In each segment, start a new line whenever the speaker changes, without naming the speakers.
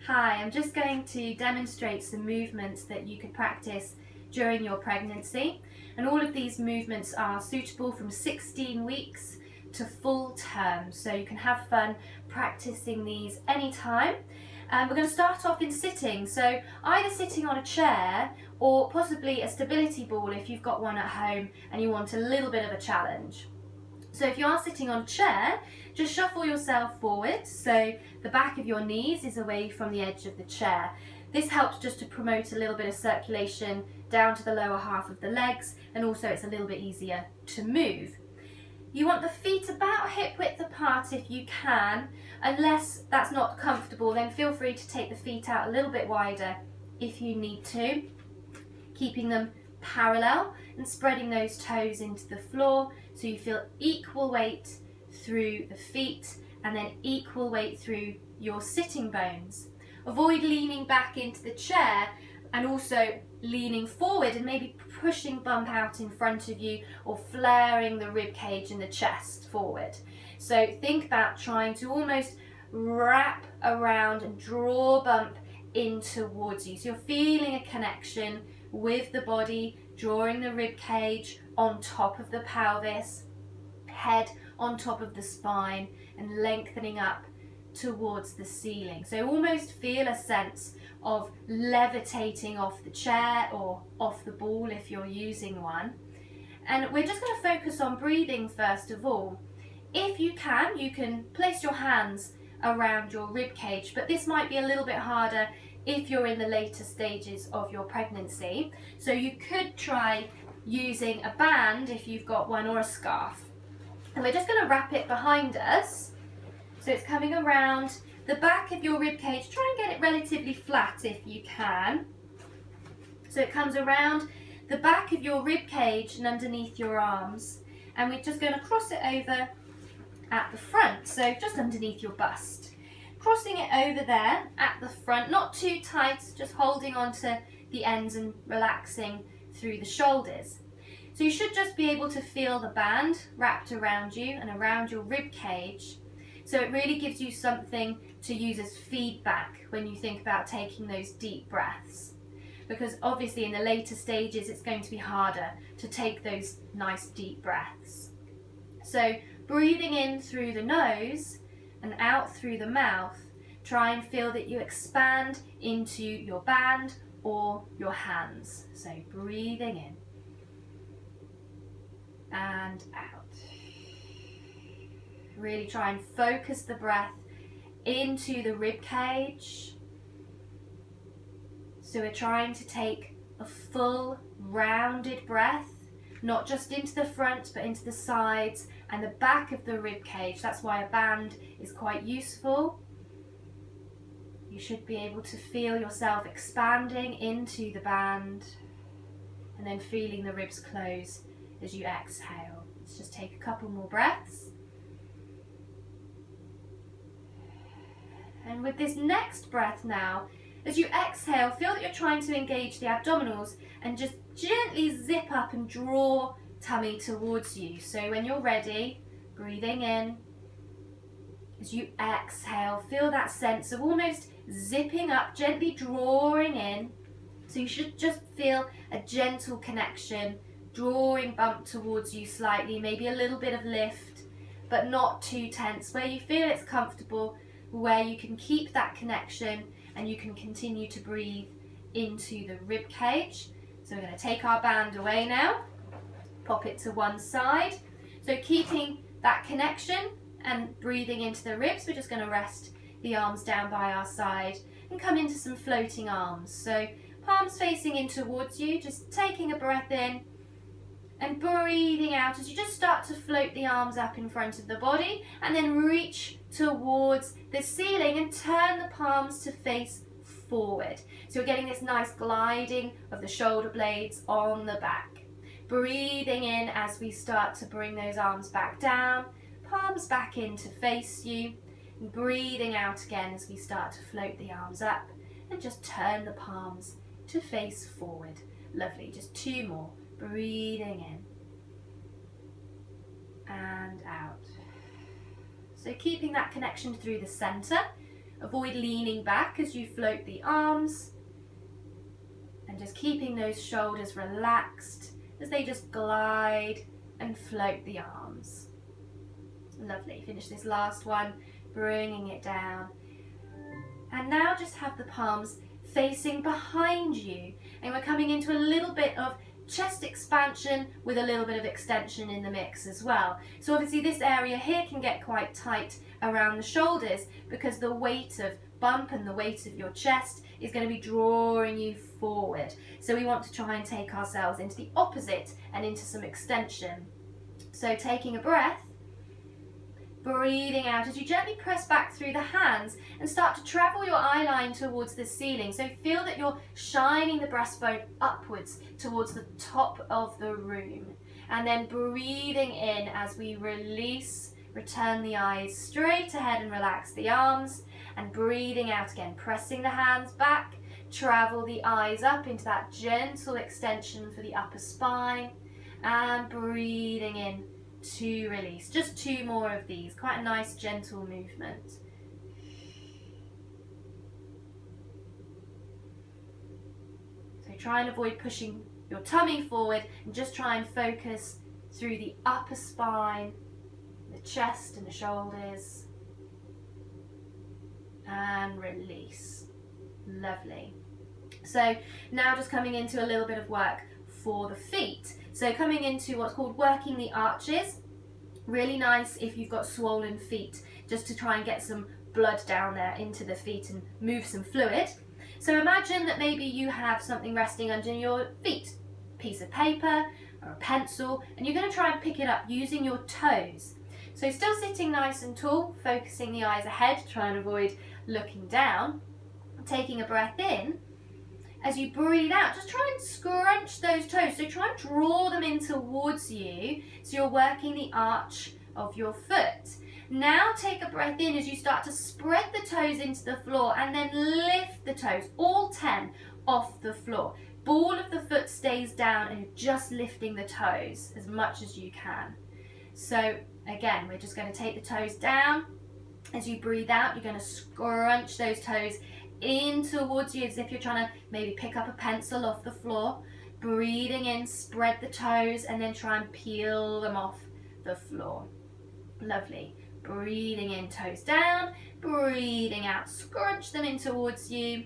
Hi, I'm just going to demonstrate some movements that you could practice during your pregnancy, and all of these movements are suitable from 16 weeks to full term, so you can have fun practicing these anytime. We're going to start off in sitting, so either sitting on a chair or possibly a stability ball if you've got one at home and you want a little bit of a challenge. So if you are sitting on a chair, just shuffle yourself forward so the back of your knees is away from the edge of the chair. This helps just to promote a little bit of circulation down to the lower half of the legs, and also it's a little bit easier to move. You want the feet about hip width apart if you can. Unless that's not comfortable, then feel free to take the feet out a little bit wider if you need to, keeping them parallel and spreading those toes into the floor so you feel equal weight through the feet and then equal weight through your sitting bones. Avoid leaning back into the chair and also leaning forward and maybe pushing bump out in front of you or flaring the rib cage and the chest forward. So think about trying to almost wrap around and draw bump in towards you. So you're feeling a connection with the body, drawing the rib cage on top of the pelvis, head on top of the spine, and lengthening up towards the ceiling. So almost feel a sense of levitating off the chair or off the ball if you're using one. And we're just going to focus on breathing first of all. If you can place your hands around your rib cage, but this might be a little bit harder if you're in the later stages of your pregnancy. So you could try using a band if you've got one, or a scarf. And we're just going to wrap it behind us. So it's coming around the back of your rib cage. Try and get it relatively flat if you can. So it comes around the back of your rib cage and underneath your arms. And we're just going to cross it over at the front, so just underneath your bust. Crossing it over there at the front, not too tight, just holding on to the ends and relaxing through the shoulders. So you should just be able to feel the band wrapped around you and around your rib cage. So it really gives you something to use as feedback when you think about taking those deep breaths. Because obviously in the later stages it's going to be harder to take those nice deep breaths. So breathing in through the nose and out through the mouth, try and feel that you expand into your band or your hands. So breathing in and out. Really try and focus the breath into the rib cage. So we're trying to take a full rounded breath, not just into the front but into the sides and the back of the rib cage. That's why a band is quite useful. You should be able to feel yourself expanding into the band and then feeling the ribs close as you exhale. Let's just take a couple more breaths. And with this next breath now, as you exhale, feel that you're trying to engage the abdominals and just gently zip up and draw tummy towards you. So when you're ready, breathing in, as you exhale, feel that sense of almost zipping up, gently drawing in. So you should just feel a gentle connection, drawing bump towards you slightly, maybe a little bit of lift, but not too tense, where you feel it's comfortable, where you can keep that connection and you can continue to breathe into the rib cage. So we're going to take our band away now, pop it to one side. So keeping that connection and breathing into the ribs, we're just going to rest the arms down by our side and come into some floating arms. So palms facing in towards you, just taking a breath in and breathing out as you just start to float the arms up in front of the body, and then reach towards the ceiling and turn the palms to face forward. So you're getting this nice gliding of the shoulder blades on the back. Breathing in as we start to bring those arms back down, palms back in to face you, and breathing out again as we start to float the arms up and just turn the palms to face forward. Lovely, just two more. Breathing in and out. So keeping that connection through the center Avoid leaning back as you float the arms, and just keeping those shoulders relaxed as they just glide and float the arms. Lovely. Finish this last one, bringing it down. And now just have the palms facing behind you, and we're coming into a little bit of chest expansion with a little bit of extension in the mix as well. So obviously this area here can get quite tight around the shoulders because the weight of bump and the weight of your chest is going to be drawing you forward. So we want to try and take ourselves into the opposite and into some extension. So taking a breath, breathing out as you gently press back through the hands and start to travel your eye line towards the ceiling. So feel that you're shining the breastbone upwards towards the top of the room. And then breathing in as we release, return the eyes straight ahead and relax the arms. And breathing out again, pressing the hands back, travel the eyes up into that gentle extension for the upper spine. And breathing in to release. Just 2 more of these. Quite a nice gentle movement. So try and avoid pushing your tummy forward and just try and focus through the upper spine, the chest and the shoulders. And release. Lovely. So now just coming into a little bit of work for the feet. So coming into what's called working the arches. Really nice if you've got swollen feet, just to try and get some blood down there into the feet and move some fluid. So imagine that maybe you have something resting under your feet, a piece of paper or a pencil, and you're going to try and pick it up using your toes. So still sitting nice and tall, focusing the eyes ahead, try and avoid looking down. Taking a breath in. As you breathe out, just try and scrunch those toes. So try and draw them in towards you. So you're working the arch of your foot. Now take a breath in as you start to spread the toes into the floor and then lift the toes, all 10, off the floor. Ball of the foot stays down and you're just lifting the toes as much as you can. So again, we're just going to take the toes down. As you breathe out, you're going to scrunch those toes in towards you as if you're trying to maybe pick up a pencil off the floor. Breathing in, spread the toes and then try and peel them off the floor. Lovely. Breathing in, toes down. Breathing out, scrunch them in towards you.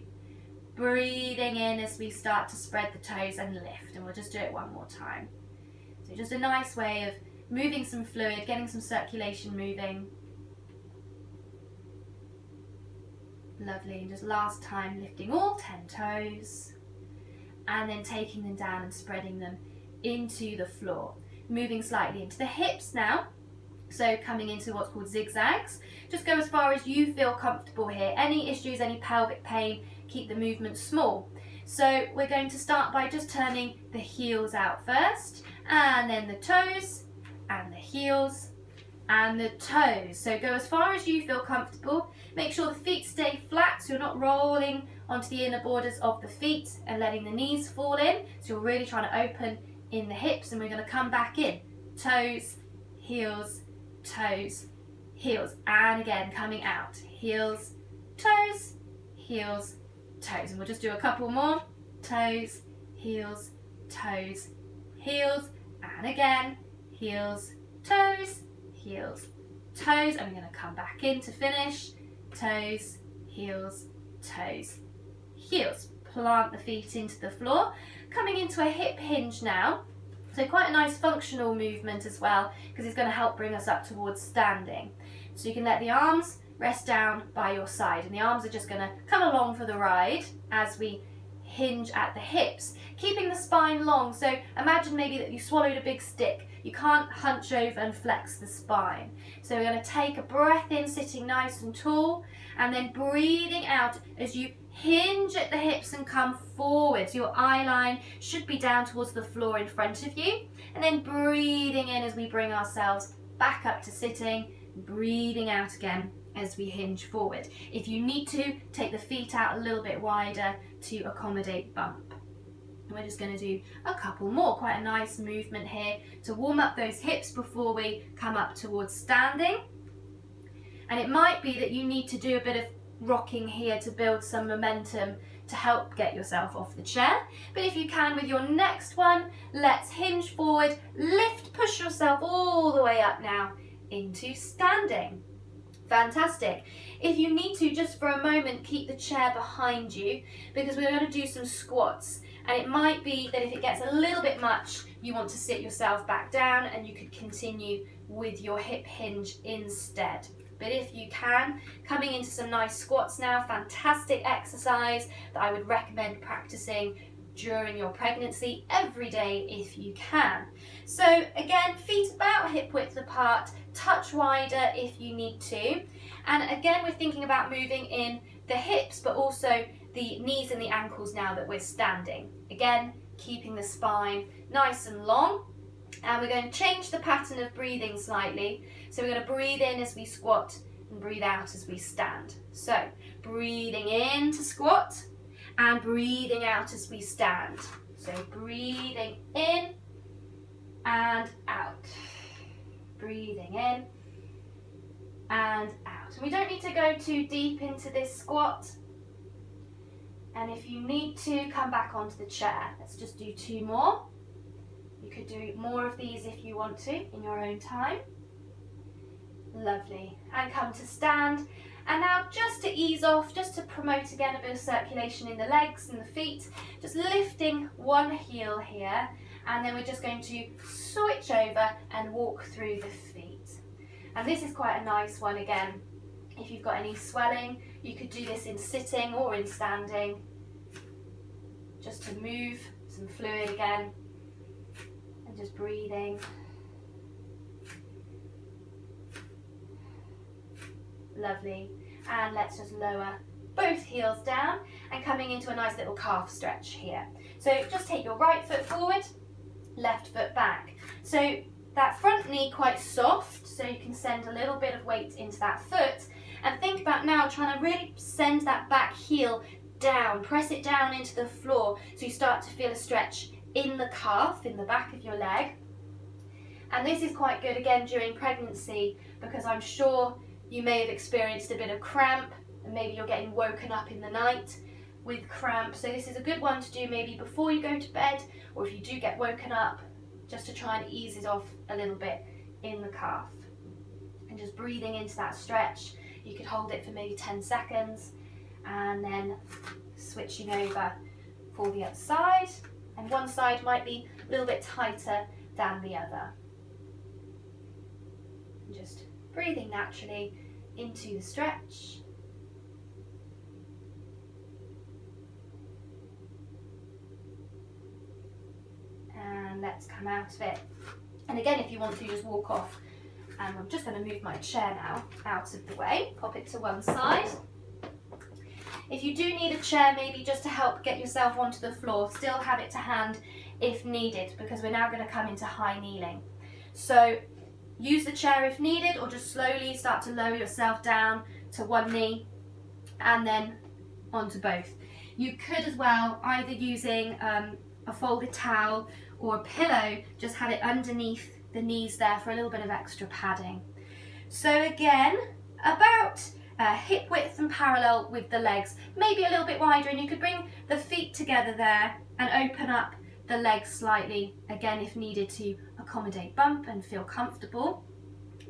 Breathing in as we start to spread the toes and lift. And we'll just do it one more time. So just a nice way of moving some fluid, getting some circulation moving. Lovely, and just last time, lifting all 10 toes and then taking them down and spreading them into the floor. Moving slightly into the hips now. So coming into what's called zigzags. Just go as far as you feel comfortable here. Any issues, any pelvic pain, keep the movement small. So we're going to start by just turning the heels out first, and then the toes, and the heels, and the toes. So go as far as you feel comfortable. Make sure the feet stay flat so you're not rolling onto the inner borders of the feet and letting the knees fall in. So you're really trying to open in the hips, and we're going to come back in. Toes, heels, toes, heels, and again coming out. Heels, toes, heels, toes. And we'll just do a couple more. Toes, heels, toes, heels, and again. Heels, toes, heels, toes, and we're going to come back in to finish. Toes, heels, toes, heels. Plant the feet into the floor. Coming into a hip hinge now. So quite a nice functional movement as well, because it's going to help bring us up towards standing. So you can let the arms rest down by your side, and the arms are just going to come along for the ride as we hinge at the hips, keeping the spine long. So imagine maybe that you swallowed a big stick. You can't hunch over and flex the spine. So we're going to take a breath in, sitting nice and tall, and then breathing out as you hinge at the hips and come forward. So your eye line should be down towards the floor in front of you. And then breathing in as we bring ourselves back up to sitting, breathing out again as we hinge forward. If you need to, take the feet out a little bit wider to accommodate bump. And we're just going to do a couple more. Quite a nice movement here to warm up those hips before we come up towards standing. And it might be that you need to do a bit of rocking here to build some momentum to help get yourself off the chair. But if you can with your next one, let's hinge forward, lift, push yourself all the way up now into standing. Fantastic. If you need to, just for a moment, keep the chair behind you, because we're going to do some squats, and it might be that if it gets a little bit much, you want to sit yourself back down and you could continue with your hip hinge instead. But if you can, coming into some nice squats now, fantastic exercise that I would recommend practicing during your pregnancy every day if you can. So again, feet about hip width apart, touch wider if you need to. And again, we're thinking about moving in the hips, but also the knees and the ankles now that we're standing. Again, keeping the spine nice and long. And we're going to change the pattern of breathing slightly. So we're going to breathe in as we squat and breathe out as we stand. So breathing in to squat and breathing out as we stand. So breathing in and out. Breathing in and out. And we don't need to go too deep into this squat. And if you need to, come back onto the chair. Let's just do 2 more. You could do more of these if you want to in your own time. Lovely. And come to stand. And now just to ease off, just to promote again a bit of circulation in the legs and the feet, just lifting one heel here, and then we're just going to switch over and walk through the feet. And this is quite a nice one again. If you've got any swelling, you could do this in sitting or in standing, just to move some fluid again, and just breathing. Lovely. And let's just lower both heels down and coming into a nice little calf stretch here. So just take your right foot forward, left foot back. So that front knee quite soft, so you can send a little bit of weight into that foot. And think about now trying to really send that back heel down, press it down into the floor so you start to feel a stretch in the calf, in the back of your leg. And this is quite good again during pregnancy, because I'm sure you may have experienced a bit of cramp, and maybe you're getting woken up in the night with cramp. So this is a good one to do maybe before you go to bed, or if you do get woken up, just to try and ease it off a little bit in the calf. And just breathing into that stretch. You could hold it for maybe 10 seconds and then switching over for the other side. And one side might be a little bit tighter than the other. And just breathing naturally into the stretch. And let's come out of it. And again, if you want to, just walk off. And I'm just going to move my chair now out of the way, pop it to one side. If you do need a chair, maybe just to help get yourself onto the floor, still have it to hand if needed, because we're now going to come into high kneeling. So use the chair if needed, or just slowly start to lower yourself down to one knee and then onto both. You could as well, either using a folded towel or a pillow, just have it underneath the knees there for a little bit of extra padding. So again, about hip width and parallel with the legs, maybe a little bit wider, and you could bring the feet together there and open up the legs slightly, again if needed, to accommodate bump and feel comfortable.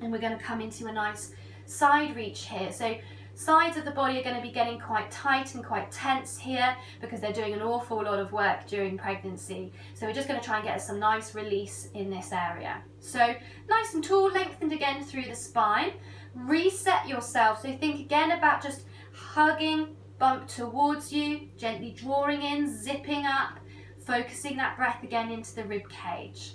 And we're going to come into a nice side reach here. So sides of the body are going to be getting quite tight and quite tense here, because they're doing an awful lot of work during pregnancy. So we're just going to try and get some nice release in this area. So nice and tall, lengthened again through the spine. Reset yourself. So think again about just hugging bump towards you, gently drawing in, zipping up, focusing that breath again into the rib cage.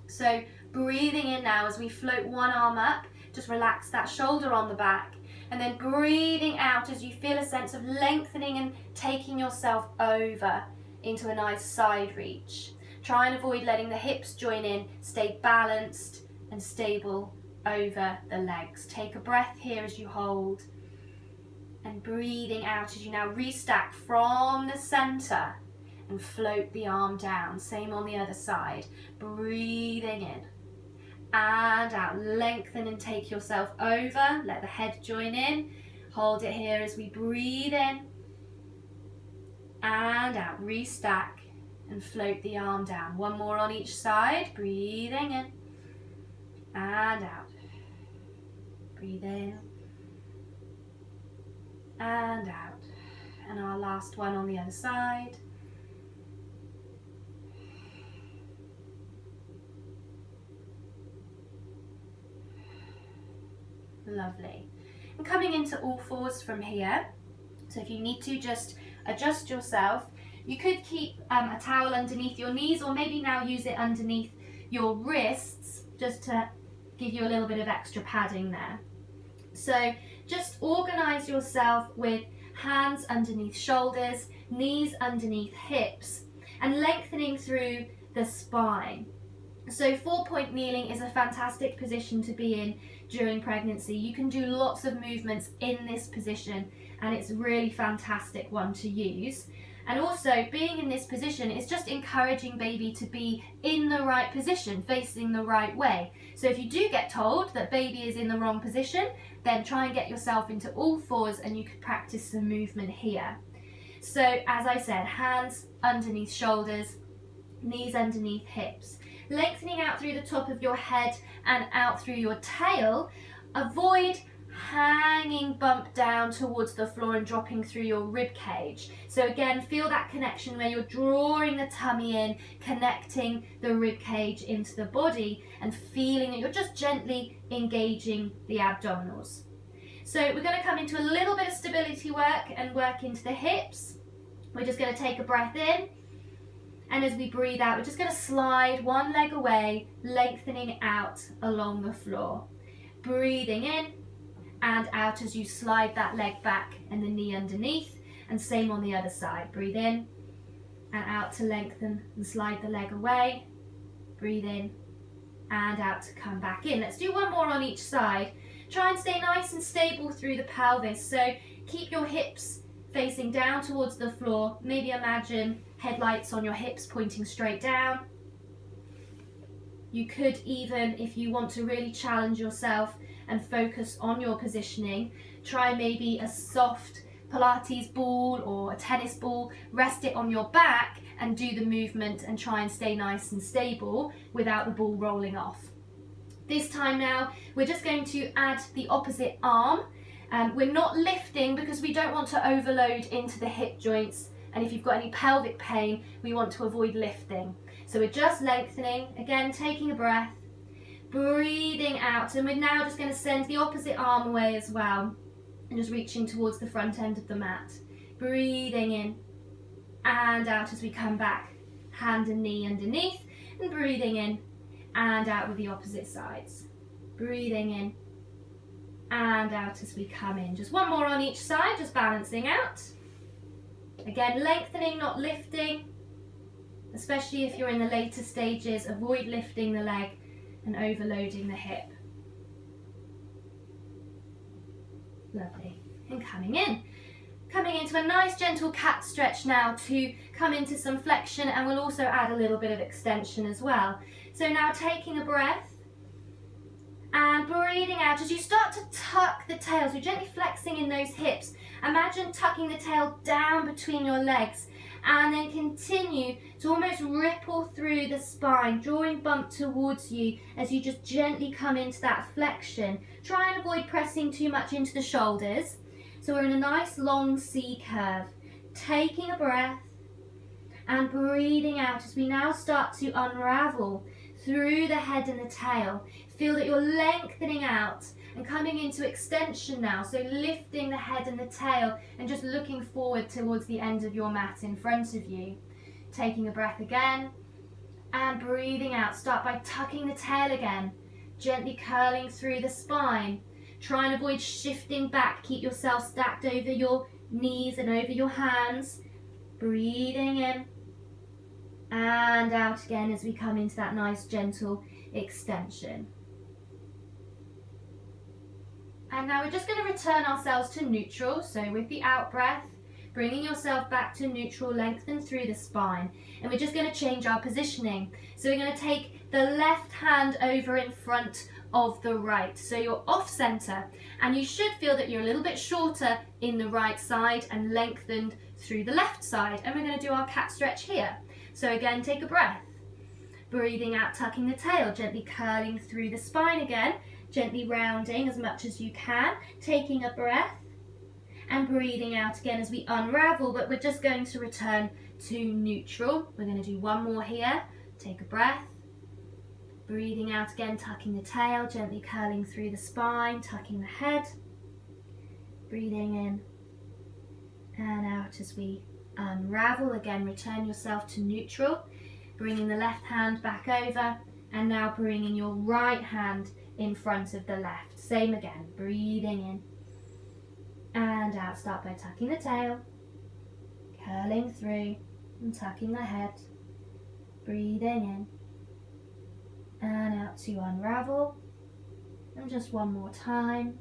So breathing in now as we float one arm up, just relax that shoulder on the back. And then breathing out as you feel a sense of lengthening and taking yourself over into a nice side reach. Try and avoid letting the hips join in. Stay balanced and stable over the legs. Take a breath here as you hold. And breathing out as you now restack from the center and float the arm down. Same on the other side. Breathing in and out. Lengthen and take yourself over. Let the head join in. Hold it here as we breathe in and out. Restack and float the arm down. One more on each side. Breathing in and out. Breathe in and out. And our last one on the other side. Lovely. And coming into all fours from here. So if you need to just adjust yourself, you could keep a towel underneath your knees, or maybe now use it underneath your wrists just to give you a little bit of extra padding there. So just organize yourself with hands underneath shoulders, knees underneath hips, and lengthening through the spine. So 4-point kneeling is a fantastic position to be in during pregnancy. You can do lots of movements in this position, and it's a really fantastic one to use. And also, being in this position is just encouraging baby to be in the right position, facing the right way. So if you do get told that baby is in the wrong position, then try and get yourself into all fours and you could practice some movement here. So as I said, hands underneath shoulders, knees underneath hips. Lengthening out through the top of your head and out through your tail. Avoid hanging bump down towards the floor and dropping through your rib cage. So again, feel that connection where you're drawing the tummy in, connecting the rib cage into the body, and feeling that you're just gently engaging the abdominals. So we're going to come into a little bit of stability work and work into the hips. We're just going to take a breath in. And as we breathe out, we're just going to slide one leg away, lengthening out along the floor. Breathing in and out as you slide that leg back and the knee underneath. And same on the other side. Breathe in and out to lengthen and slide the leg away. Breathe in and out to come back in. Let's do one more on each side. Try and stay nice and stable through the pelvis. So keep your hips facing down towards the floor. Maybe imagine headlights on your hips pointing straight down. You could even, if you want to really challenge yourself and focus on your positioning, try maybe a soft Pilates ball or a tennis ball, rest it on your back and do the movement and try and stay nice and stable without the ball rolling off. This time now, we're just going to add the opposite arm. We're not lifting because we don't want to overload into the hip joints, and if you've got any pelvic pain, we want to avoid lifting. So we're just lengthening, again taking a breath, breathing out, and we're now just going to send the opposite arm away as well, and just reaching towards the front end of the mat. Breathing in and out as we come back, hand and knee underneath, and breathing in and out with the opposite sides. Breathing in and out as we come in. Just one more on each side, just balancing out. Again, lengthening, not lifting, especially if you're in the later stages. Avoid lifting the leg and overloading the hip. Lovely. And coming in. Coming into a nice gentle cat stretch now to come into some flexion, and we'll also add a little bit of extension as well. So now taking a breath and breathing out as you start to tuck the tail, so gently flexing in those hips. Imagine tucking the tail down between your legs and then continue to almost ripple through the spine, drawing bump towards you as you just gently come into that flexion. Try and avoid pressing too much into the shoulders. So we're in a nice long C curve. Taking a breath and breathing out as we now start to unravel through the head and the tail. Feel that you're lengthening out and coming into extension now. So lifting the head and the tail and just looking forward towards the end of your mat in front of you. Taking a breath again and breathing out. Start by tucking the tail again, gently curling through the spine. Try and avoid shifting back. Keep yourself stacked over your knees and over your hands. Breathing in and out again as we come into that nice gentle extension. And now we're just going to return ourselves to neutral. So with the out breath, bringing yourself back to neutral, lengthen through the spine. And we're just going to change our positioning. So we're going to take the left hand over in front of the right. So you're off center, and you should feel that you're a little bit shorter in the right side and lengthened through the left side. And we're going to do our cat stretch here. So again, take a breath. Breathing out, tucking the tail, gently curling through the spine again, gently rounding as much as you can, taking a breath and breathing out again as we unravel, but we're just going to return to neutral. We're going to do one more here. Take a breath. Breathing out again, tucking the tail, gently curling through the spine, tucking the head. Breathing in and out as we unravel. Again, return yourself to neutral. Bringing the left hand back over, and now bringing your right hand in front of the left. Same again, breathing in and out. Start by tucking the tail, curling through and tucking the head. Breathing in and out to unravel. And just one more time.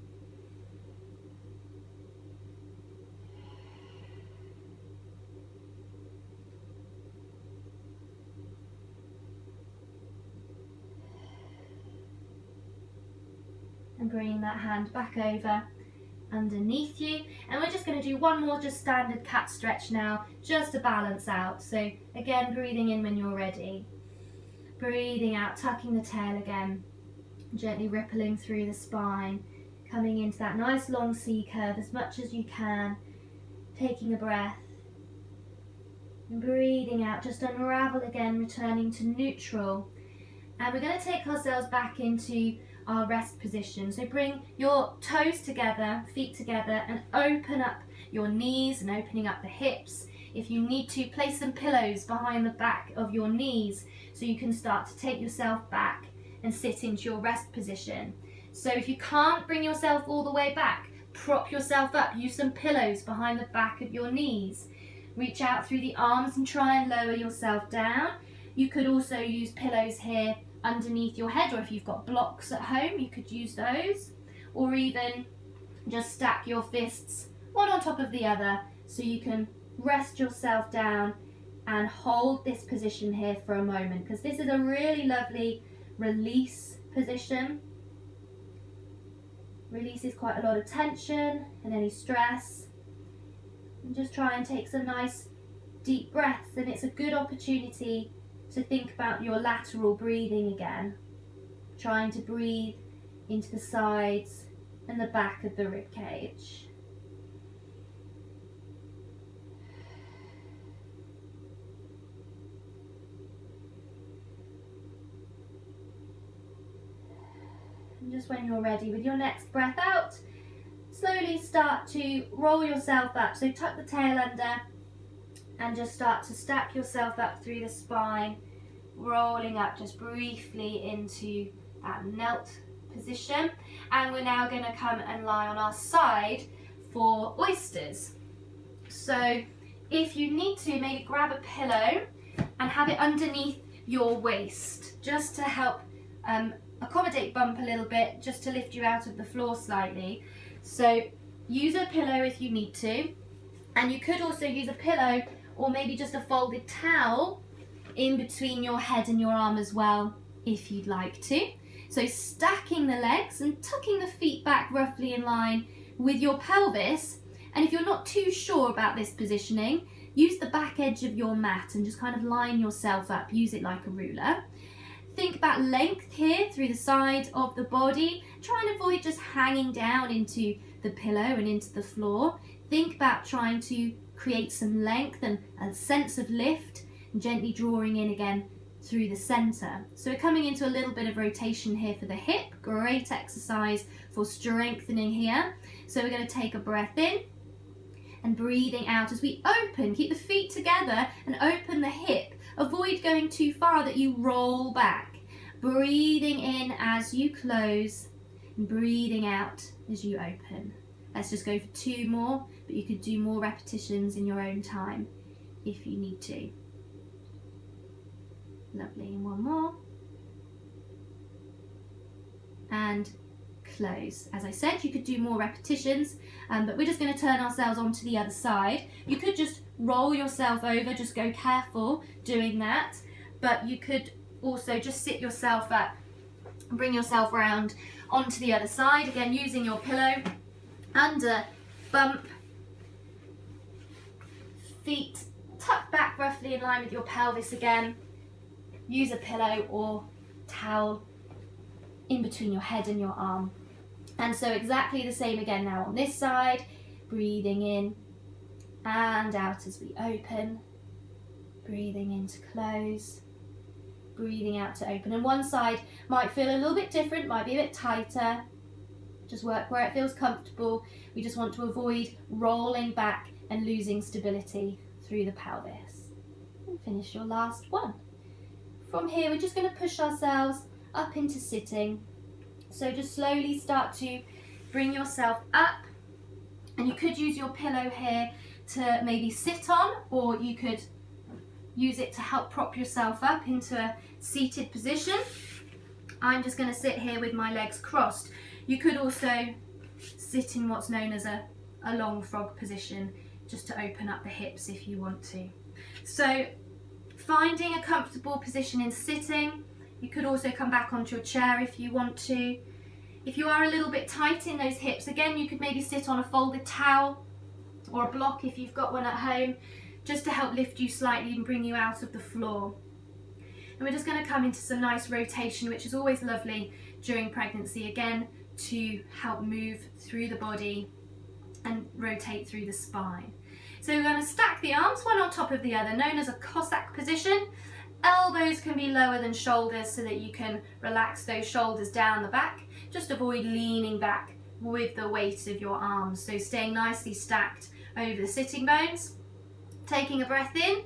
And bringing that hand back over underneath you, and we're just going to do one more just standard cat stretch now, just to balance out. So again, breathing in when you're ready, breathing out, tucking the tail again, gently rippling through the spine, coming into that nice long C curve as much as you can, taking a breath and breathing out, just unravel again, returning to neutral. And we're going to take ourselves back into our rest position. So bring your toes together, feet together, and open up your knees and opening up the hips. If you need to, place some pillows behind the back of your knees so you can start to take yourself back and sit into your rest position. So if you can't bring yourself all the way back, prop yourself up, use some pillows behind the back of your knees. Reach out through the arms and try and lower yourself down. You could also use pillows here underneath your head, or if you've got blocks at home, you could use those, or even just stack your fists one on top of the other so you can rest yourself down and hold this position here for a moment, because this is a really lovely release position. Releases quite a lot of tension and any stress, and just try and take some nice deep breaths. And it's a good opportunity to think about your lateral breathing again, trying to breathe into the sides and the back of the rib cage. And just when you're ready with your next breath out, slowly start to roll yourself up. So tuck the tail under and just start to stack yourself up through the spine, rolling up just briefly into that knelt position. And we're now going to come and lie on our side for oysters. So if you need to, maybe grab a pillow and have it underneath your waist, just to help accommodate bump a little bit, just to lift you out of the floor slightly. So use a pillow if you need to, and you could also use a pillow or maybe just a folded towel in between your head and your arm as well, if you'd like to. So stacking the legs and tucking the feet back roughly in line with your pelvis. And if you're not too sure about this positioning, use the back edge of your mat and just kind of line yourself up. Use it like a ruler. Think about length here through the side of the body. Try and avoid just hanging down into the pillow and into the floor. Think about trying to create some length and a sense of lift, and gently drawing in again through the center. So we're coming into a little bit of rotation here for the hip. Great exercise for strengthening here. So we're going to take a breath in and breathing out as we open. Keep the feet together and open the hip. Avoid going too far that you roll back. Breathing in as you close and breathing out as you open. Let's just go for 2 more, but you could do more repetitions in your own time if you need to. Lovely, and 1 more. And close. As I said, you could do more repetitions, but we're just going to turn ourselves onto the other side. You could just roll yourself over, just go careful doing that, but you could also just sit yourself up Bring yourself round onto the other side, again using your pillow, under, bump, feet tucked back roughly in line with your pelvis again. Use a pillow or towel in between your head and your arm. And so exactly the same again now on this side, breathing in and out as we open, breathing in to close, breathing out to open. And one side might feel a little bit different, might be a bit tighter. Just work where it feels comfortable. We just want to avoid rolling back and losing stability through the pelvis. And finish your last one. From here, we're just going to push ourselves up into sitting. So just slowly start to bring yourself up. And you could use your pillow here to maybe sit on, or you could use it to help prop yourself up into a seated position. I'm just going to sit here with my legs crossed. You could also sit in what's known as a long frog position, just to open up the hips if you want to. So finding a comfortable position in sitting. You could also come back onto your chair if you want to. If you are a little bit tight in those hips, again, you could maybe sit on a folded towel or a block if you've got one at home, just to help lift you slightly and bring you out of the floor. And we're just going to come into some nice rotation, which is always lovely during pregnancy, again, to help move through the body and rotate through the spine. So we're going to stack the arms one on top of the other, known as a Cossack position. Elbows can be lower than shoulders so that you can relax those shoulders down the back. Just avoid leaning back with the weight of your arms. So staying nicely stacked over the sitting bones. Taking a breath in.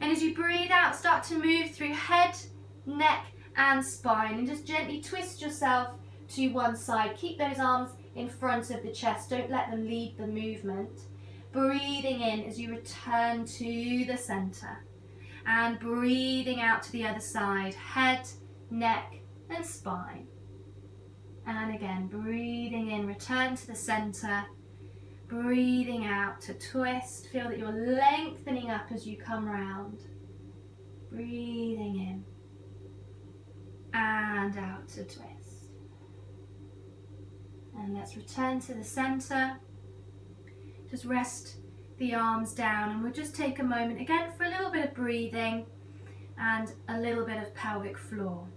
And as you breathe out, start to move through head, neck and spine. And just gently twist yourself to one side. Keep those arms in front of the chest. Don't let them lead the movement. Breathing in as you return to the center. And breathing out to the other side. Head, neck and spine. And again, breathing in, return to the center. Breathing out to twist. Feel that you're lengthening up as you come round. Breathing in. And out to twist. And let's return to the center. Just rest the arms down, and we'll just take a moment again for a little bit of breathing and a little bit of pelvic floor.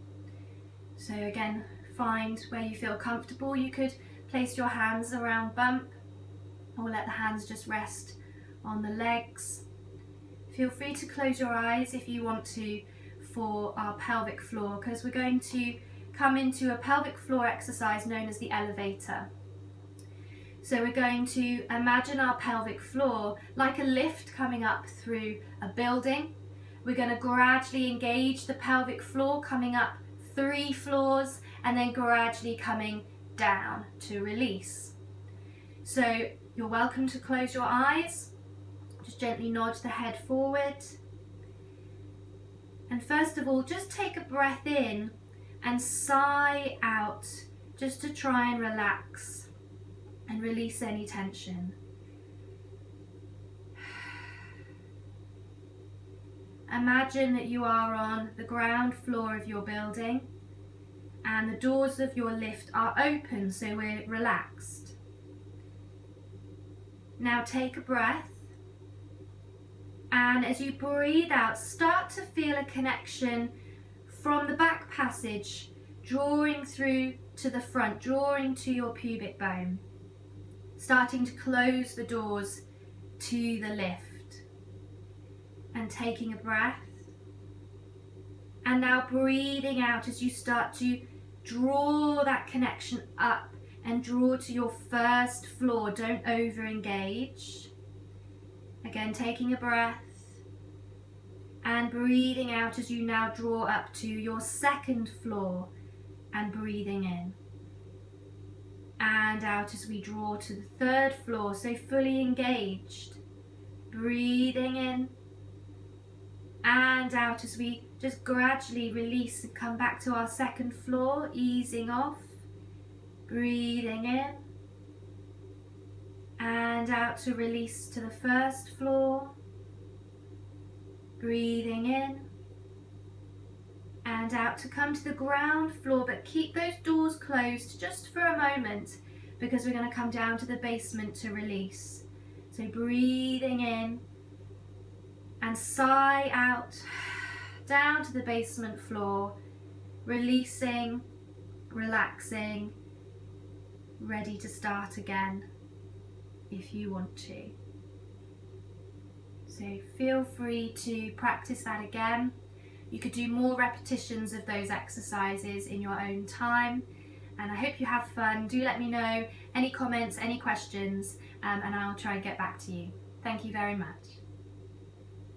So again, find where you feel comfortable. You could place your hands around bump, or let the hands just rest on the legs. Feel free to close your eyes if you want to for our pelvic floor, because we're going to come into a pelvic floor exercise known as the elevator. So we're going to imagine our pelvic floor like a lift coming up through a building. We're going to gradually engage the pelvic floor, coming up 3 floors and then gradually coming down to release. So you're welcome to close your eyes. Just gently nod the head forward. And first of all, just take a breath in and sigh out, just to try and relax and release any tension. Imagine that you are on the ground floor of your building and the doors of your lift are open, so we're relaxed. Now take a breath, and as you breathe out, start to feel a connection from the back passage, drawing through to the front, drawing to your pubic bone, starting to close the doors to the lift. And taking a breath, and now breathing out as you start to draw that connection up and draw to your first floor. Don't over engage. Again, taking a breath and breathing out as you now draw up to your second floor, and breathing in and out as we draw to the third floor, so fully engaged. Breathing in and out as we just gradually release and come back to our second floor, easing off. Breathing in and out to release to the first floor. Breathing in and out to come to the ground floor, but keep those doors closed just for a moment because we're going to come down to the basement to release. So breathing in and sigh out down to the basement floor, releasing, relaxing, ready to start again if you want to. So feel free to practice that again. You could do more repetitions of those exercises in your own time, and I hope you have fun. Do let me know any comments, any questions, and I'll try and get back to you. Thank you very much.